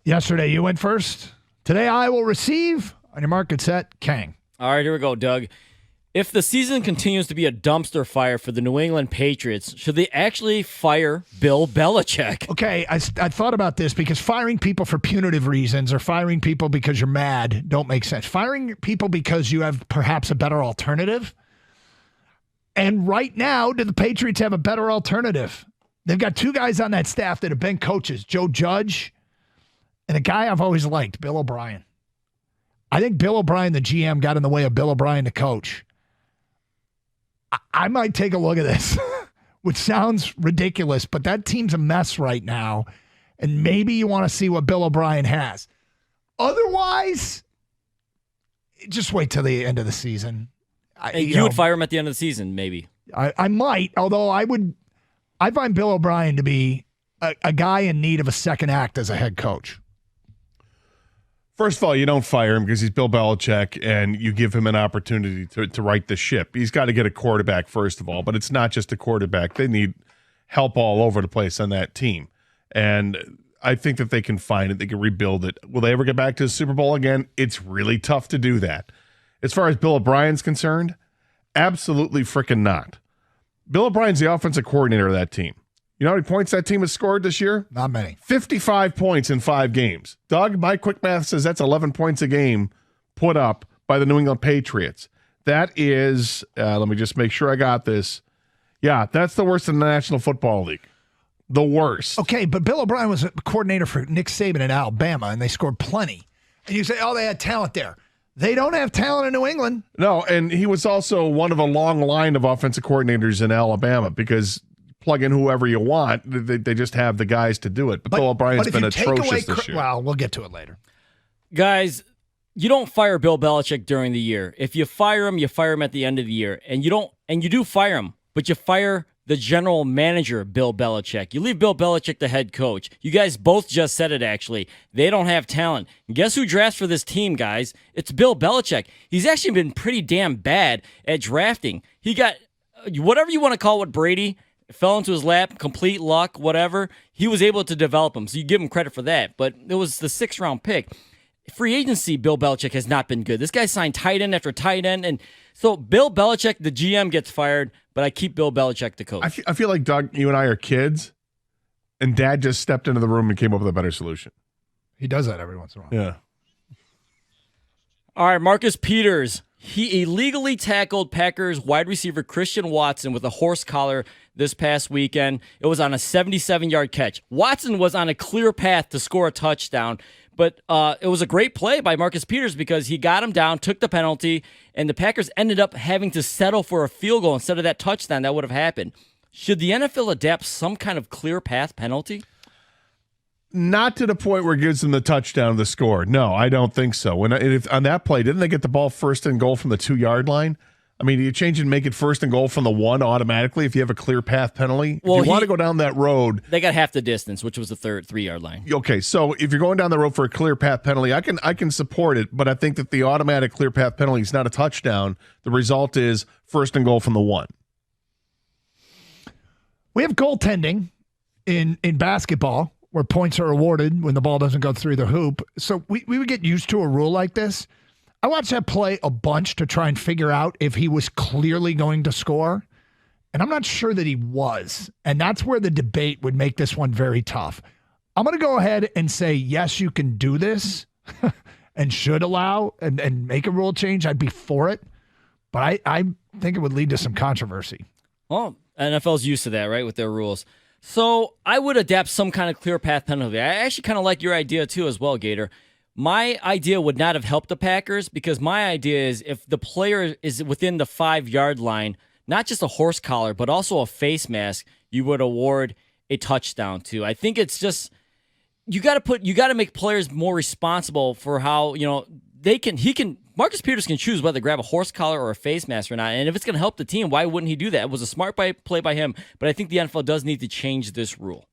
Yesterday, you went first. Today, I will receive. On your mark, get set, Kang. All right, here we go, Doug. If the season continues to be a dumpster fire for the New England Patriots, should they actually fire Bill Belichick? Okay, I thought about this because firing people for punitive reasons or firing people because you're mad don't make sense. Firing people because you have perhaps a better alternative. And right now, do the Patriots have a better alternative? They've got two guys on that staff that have been coaches, Joe Judge and a guy I've always liked, Bill O'Brien. I think Bill O'Brien, the GM, got in the way of Bill O'Brien, the coach. I might take a look at this, which sounds ridiculous, but that team's a mess right now, and maybe you want to see what Bill O'Brien has. Otherwise, just wait till the end of the season. You would fire him at the end of the season, maybe. I might, although I find Bill O'Brien to be a guy in need of a second act as a head coach. First of all, you don't fire him because he's Bill Belichick, and you give him an opportunity to right the ship. He's got to get a quarterback, first of all, but it's not just a quarterback. They need help all over the place on that team. And I think that they can find it. They can rebuild it. Will they ever get back to the Super Bowl again? It's really tough to do that. As far as Bill O'Brien's concerned, absolutely freaking not. Bill O'Brien's the offensive coordinator of that team. You know how many points that team has scored this year? Not many. 55 points in 5 games. Doug, my quick math says that's 11 points a game put up by the New England Patriots. That is, let me just make sure I got this. Yeah, that's the worst in the National Football League. The worst. Okay, but Bill O'Brien was a coordinator for Nick Saban in Alabama, and they scored plenty. And you say, oh, they had talent there. They don't have talent in New England. No, and he was also one of a long line of offensive coordinators in Alabama because plug in whoever you want. They just have the guys to do it. But Bill O'Brien's been atrocious this year. Well, we'll get to it later. Guys, you don't fire Bill Belichick during the year. If you fire him at the end of the year. And you do fire him, but you fire the general manager, Bill Belichick. You leave Bill Belichick the head coach. You guys both just said it, actually. They don't have talent. And guess who drafts for this team, guys? It's Bill Belichick. He's actually been pretty damn bad at drafting. He got, whatever you want to call it, Brady, fell into his lap, complete luck, whatever. He was able to develop him, so you give him credit for that. But it was the 6th-round pick. Free agency, Bill Belichick has not been good. This guy signed tight end after tight end. And so Bill Belichick, the GM, gets fired, but I keep Bill Belichick the coach. I feel like, Doug, you and I are kids, and Dad just stepped into the room and came up with a better solution. He does that every once in a while. Yeah. All right, Marcus Peters. He illegally tackled Packers wide receiver Christian Watson with a horse collar this past weekend. It was on a 77-yard catch. Watson was on a clear path to score a touchdown, but it was a great play by Marcus Peters because he got him down, took the penalty, and the Packers ended up having to settle for a field goal instead of that touchdown that would have happened. Should the NFL adapt some kind of clear path penalty? Not to the point where it gives them the touchdown, the score. No, I don't think so. If on that play, didn't they get the ball first and goal from the 2-yard line? I mean, do you change and make it first and goal from the 1 automatically if you have a clear path penalty? Well, if you want to go down that road. They got half the distance, which was the 3-yard line. Okay, so if you're going down the road for a clear path penalty, I can support it, but I think that the automatic clear path penalty is not a touchdown. The result is first and goal from the 1. We have goaltending in basketball, where points are awarded when the ball doesn't go through the hoop. So we would get used to a rule like this. I watched that play a bunch to try and figure out if he was clearly going to score. And I'm not sure that he was. And that's where the debate would make this one very tough. I'm going to go ahead and say, yes, you can do this and should allow and make a rule change. I'd be for it. But I think it would lead to some controversy. Well, NFL's used to that, right, with their rules. So I would adapt some kind of clear path penalty. I actually kind of like your idea too as well, Gator. My idea would not have helped the Packers because my idea is if the player is within the 5-yard line, not just a horse collar, but also a face mask, you would award a touchdown to. I think it's just you got to make players more responsible for how, Marcus Peters can choose whether to grab a horse collar or a face mask or not. And if it's going to help the team, why wouldn't he do that? It was a smart play by him, but I think the NFL does need to change this rule.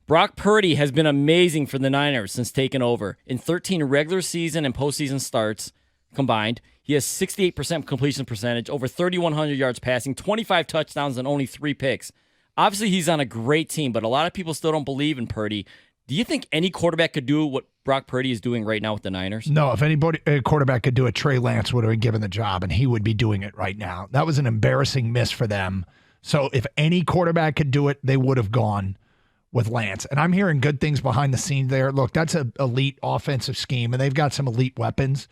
Brock Purdy has been amazing for the Niners since taking over. In 13 regular season and postseason starts combined, he has 68% completion percentage, over 3,100 yards passing, 25 touchdowns, and only 3 picks. Obviously, he's on a great team, but a lot of people still don't believe in Purdy. Do you think any quarterback could do what Brock Purdy is doing right now with the Niners? No, if a quarterback could do it, Trey Lance would have been given the job, and he would be doing it right now. That was an embarrassing miss for them. So if any quarterback could do it, they would have gone with Lance. And I'm hearing good things behind the scenes there. Look, that's an elite offensive scheme, and they've got some elite weapons.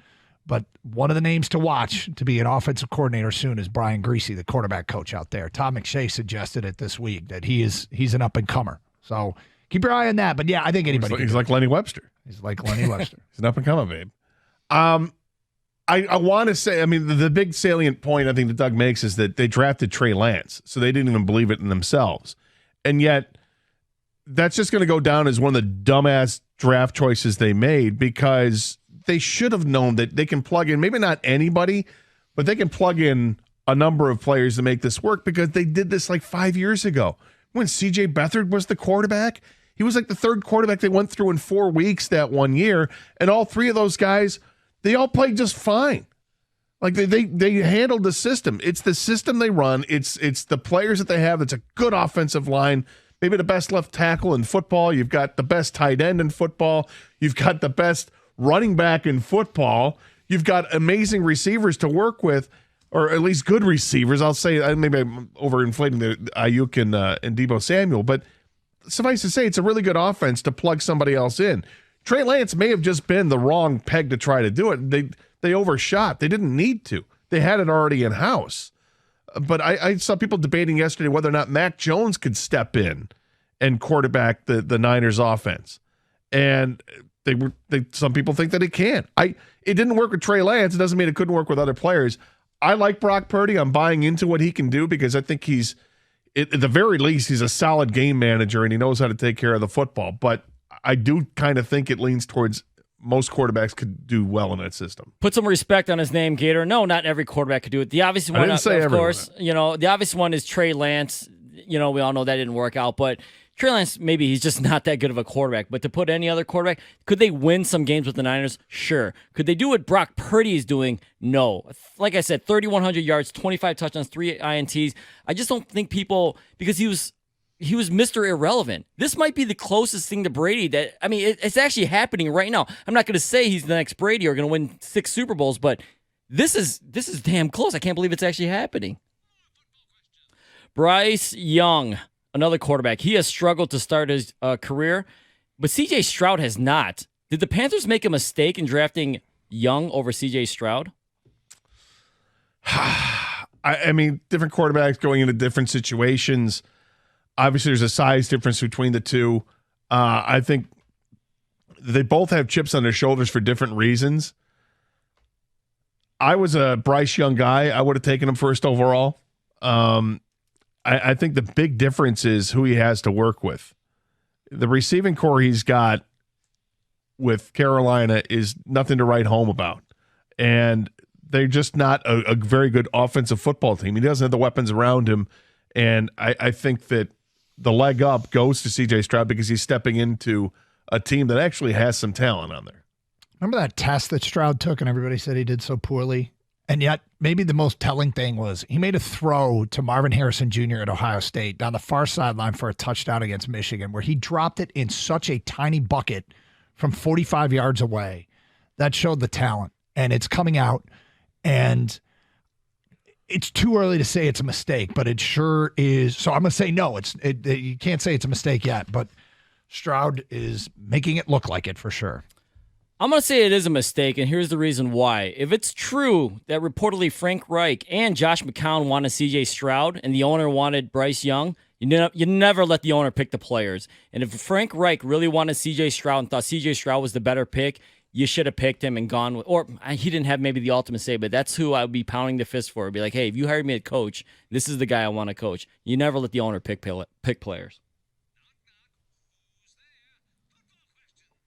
But one of the names to watch to be an offensive coordinator soon is Brian Griese, the quarterback coach out there. Todd McShay suggested it this week that he's an up-and-comer. So keep your eye on that. But, yeah, I think anybody He's like Lenny Webster. He's like Lenny Webster. He's an up-and-comer, babe. I want to say, I mean, the big salient point I think that Doug makes is that they drafted Trey Lance, so they didn't even believe it in themselves. And yet, that's just going to go down as one of the dumbass draft choices they made because they should have known that they can plug in, maybe not anybody, but they can plug in a number of players to make this work because they did this like 5 years ago. When C.J. Beathard was the quarterback, he was like the third quarterback they went through in 4 weeks that 1 year, and all three of those guys, they all played just fine. Like they handled the system. It's the system they run. It's the players that they have. It's a good offensive line. Maybe the best left tackle in football. You've got the best tight end in football. You've got the best running back in football. You've got amazing receivers to work with, or at least good receivers. I'll say, maybe I'm overinflating the Ayuk and Deebo Samuel, but suffice to say, it's a really good offense to plug somebody else in. Trey Lance may have just been the wrong peg to try to do it. They overshot. They didn't need to. They had it already in-house. But I saw people debating yesterday whether or not Mac Jones could step in and quarterback the Niners offense. And some people think that it can. It didn't work with Trey Lance. It doesn't mean it couldn't work with other players. I like Brock Purdy. I'm buying into what he can do because I think he's, at the very least, he's a solid game manager and he knows how to take care of the football. But I do kind of think it leans towards most quarterbacks could do well in that system. Put some respect on his name, Gator. No, not every quarterback could do it. The obvious one, of course, the obvious one is Trey Lance. We all know that didn't work out, but Trey Lance, maybe he's just not that good of a quarterback. But to put any other quarterback, could they win some games with the Niners? Sure. Could they do what Brock Purdy is doing? No. Like I said, 3,100 yards, 25 touchdowns, 3 INTs. I just don't think people, because he was Mr. Irrelevant. This might be the closest thing to Brady it's actually happening right now. I'm not going to say he's the next Brady or going to win 6 Super Bowls, but this is damn close. I can't believe it's actually happening. Bryce Young, another quarterback. He has struggled to start his career, but C.J. Stroud has not. Did the Panthers make a mistake in drafting Young over C.J. Stroud? I mean, different quarterbacks going into different situations. Obviously, there's a size difference between the two. I think they both have chips on their shoulders for different reasons. I was a Bryce Young guy. I would have taken him first overall. I think the big difference is who he has to work with. The receiving core he's got with Carolina is nothing to write home about. And they're just not a very good offensive football team. He doesn't have the weapons around him. And I think that the leg up goes to C.J. Stroud because he's stepping into a team that actually has some talent on there. Remember that test that Stroud took and everybody said he did so poorly? And yet maybe the most telling thing was he made a throw to Marvin Harrison Jr. at Ohio State down the far sideline for a touchdown against Michigan where he dropped it in such a tiny bucket from 45 yards away. That showed the talent, and it's coming out. And it's too early to say it's a mistake, but it sure is. So I'm going to say no. You can't say it's a mistake yet, but Stroud is making it look like it for sure. I'm going to say it is a mistake, and here's the reason why. If it's true that reportedly Frank Reich and Josh McCown wanted C.J. Stroud and the owner wanted Bryce Young, you never let the owner pick the players. And if Frank Reich really wanted C.J. Stroud and thought C.J. Stroud was the better pick, you should have picked him and gone with, or he didn't have maybe the ultimate say, but that's who I would be pounding the fist for. I'd be like, hey, if you hired me as coach, this is the guy I want to coach. You never let the owner pick players.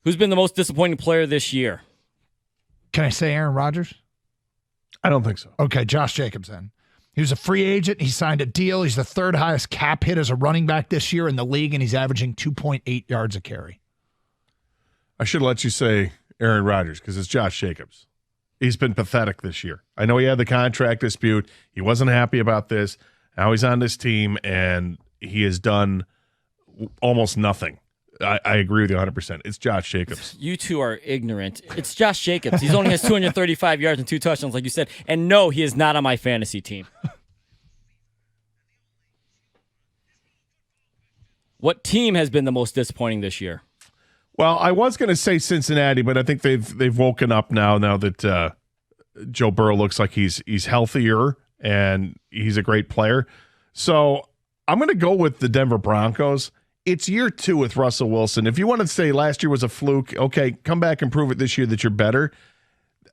Who's been the most disappointing player this year? Can I say Aaron Rodgers? I don't think so. Okay, Josh Jacobs then. He was a free agent. He signed a deal. He's the third highest cap hit as a running back this year in the league, and he's averaging 2.8 yards a carry. I should let you say Aaron Rodgers because it's Josh Jacobs. He's been pathetic this year. I know he had the contract dispute. He wasn't happy about this. Now he's on this team, and he has done almost nothing. I agree with you 100%. It's Josh Jacobs. You two are ignorant. It's Josh Jacobs. He only has 235 yards and 2 touchdowns, like you said. And no, he is not on my fantasy team. What team has been the most disappointing this year? Well, I was going to say Cincinnati, but I think they've woken up now that Joe Burrow looks like he's healthier and he's a great player. So I'm going to go with the Denver Broncos. It's year 2 with Russell Wilson. If you want to say last year was a fluke, okay, come back and prove it this year that you're better.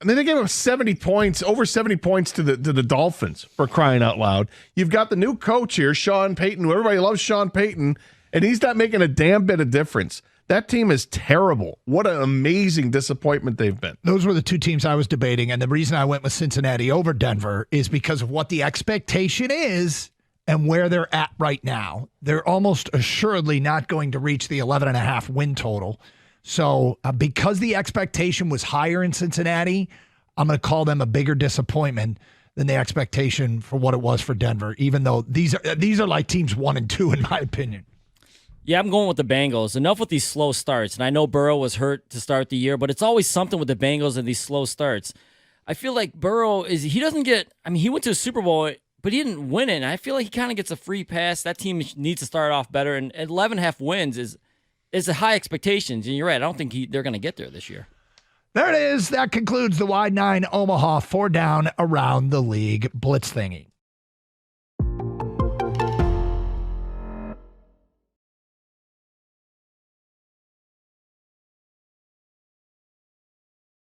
I mean, they gave up 70 points, over 70 points to the Dolphins, for crying out loud. You've got the new coach here, Sean Payton, who everybody loves Sean Payton, and he's not making a damn bit of difference. That team is terrible. What an amazing disappointment they've been. Those were the two teams I was debating, and the reason I went with Cincinnati over Denver is because of what the expectation is and where they're at right now. They're almost assuredly not going to reach the 11.5 win total. So because the expectation was higher in Cincinnati, I'm going to call them a bigger disappointment than the expectation for what it was for Denver, even though these are like teams 1 and 2 in my opinion. Yeah, I'm going with the Bengals. Enough with these slow starts. And I know Burrow was hurt to start the year, but it's always something with the Bengals and these slow starts. I feel like Burrow he doesn't get, I mean, he went to a Super Bowl, but he didn't win it. And I feel like he kind of gets a free pass. That team needs to start off better. And 11.5 wins is a high expectations. And you're right. I don't think they're going to get there this year. There it is. That concludes the Wide 9 Omaha 4 down around the league blitz thingy.